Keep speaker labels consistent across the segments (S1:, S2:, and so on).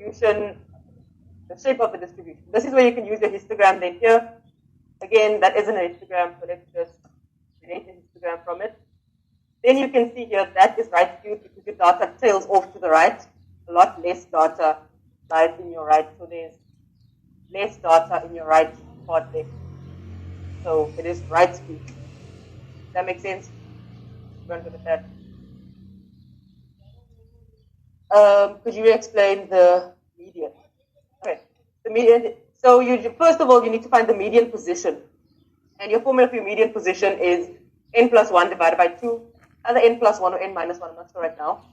S1: distribution, the shape of the distribution. This is where you can use your histogram then here. Again, that isn't a histogram, so let's just create a histogram from it. Then you can see here that is right skewed because your data tails off to the right. A lot less data lies in your right. So there's less data in your right part there. So it is right skewed. Does that make sense? We're going to look at that. Could you explain the median? Okay. The median. So first of all, you need to find the median position. And your formula for your median position is n plus 1 divided by 2. Either n plus 1 or n minus 1, I'm not sure right now.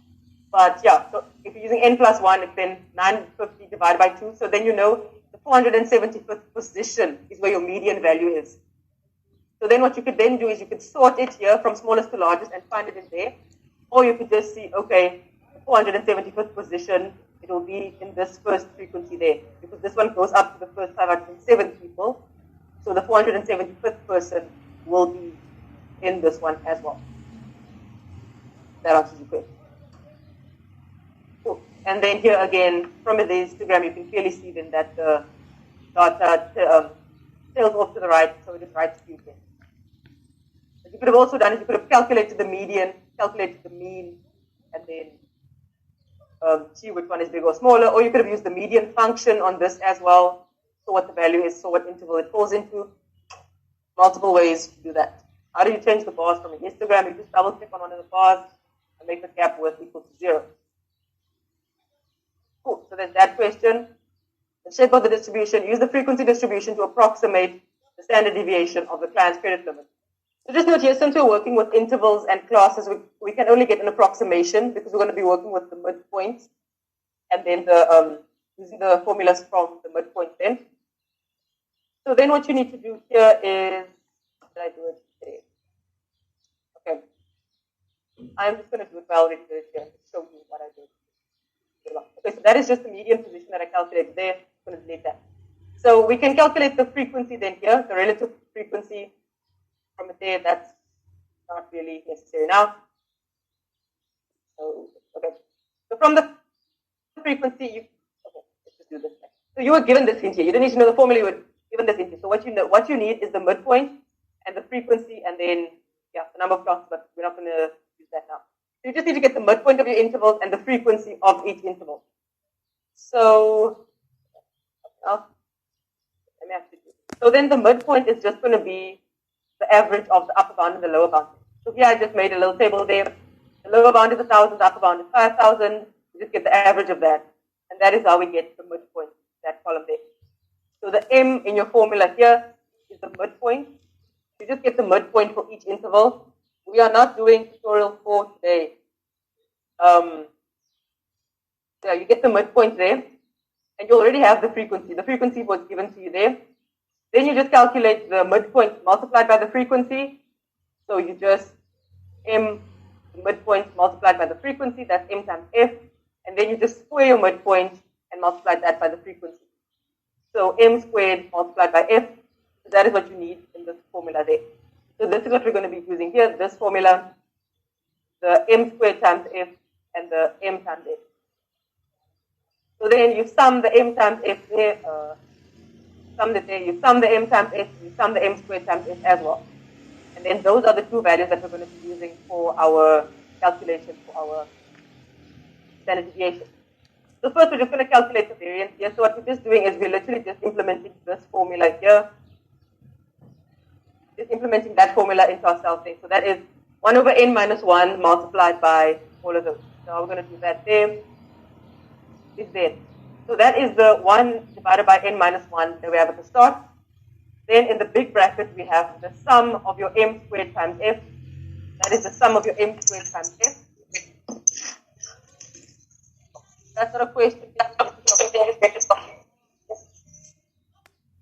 S1: But yeah, so if you're using n plus 1, it's then 950 divided by 2. So then you know the 475th position is where your median value is. So then what you could then do is you could sort it here from smallest to largest and find it in there. Or you could just see, okay, the 475th position, it will be in this first frequency there. Because this one goes up to the first 507 people. So the 475th person will be in this one as well. That answers your question. Cool. And then here again, from the histogram, you can clearly see then that the data tails off to the right, so it is right skewed then. What you could have also done is you could have calculated the median, calculated the mean, and then see which one is bigger or smaller, or you could have used the median function on this as well, so what the value is, so what interval it falls into. Multiple ways to do that. How do you change the bars from a histogram? You just double click on one of the bars and make the gap worth equal to 0. Cool, so there's that question. The shape of the distribution, use the frequency distribution to approximate the standard deviation of the client's credit limit. So just note here, since we're working with intervals and classes, we can only get an approximation because we're going to be working with the midpoints and then using the formulas from the midpoint then. So then what you need to do here is, how did I do it today? Okay. I'm just going to do it while we do it here and show you what I did. Okay, so that is just the median position that I calculated there. I'm going to delete that. So we can calculate the frequency then here, the relative frequency from it there. That's not really necessary now. So, okay. So from the frequency, okay, let's just do this thing. So you were given this hint here. You didn't need to know the formula, you were given this hint here. So what you need is the midpoint and the frequency and then, yeah, the number of classes, but we're not going to use that now. So you just need to get the midpoint of your intervals and the frequency of each interval. So, so then the midpoint is just going to be the average of the upper bound and the lower bound. So here I just made a little table there. The lower bound is 1,000, the upper bound is 5,000. You just get the average of that. And that is how we get the midpoint, that column there. So the M in your formula here is the midpoint. You just get the midpoint for each interval. We are not doing tutorial 4 today. Yeah, you get the midpoint there, and you already have the frequency. The frequency was given to you there. Then you just calculate the midpoint multiplied by the frequency. So you just M the midpoint multiplied by the frequency, that's M times F, and then you just square your midpoint and multiply that by the frequency. So M squared multiplied by F, so that is what you need in this formula there. So this is what we're going to be using here, this formula, the M squared times F and the M times F. So then you sum the M times F there, you sum the M times F, you sum the M squared times F as well. And then those are the two values that we're going to be using for our calculation for our standard deviation. So first we're just going to calculate the variance here. So what we're just doing is we're literally just implementing this formula here. Just implementing that formula into our cell thing. So that is 1 over n minus 1 multiplied by all of those. So we're going to do that there. Is there. So that is the 1 divided by n minus 1 that we have at the start. Then in the big bracket we have the sum of your m squared times f. That is the sum of your m squared times f. That's not a question.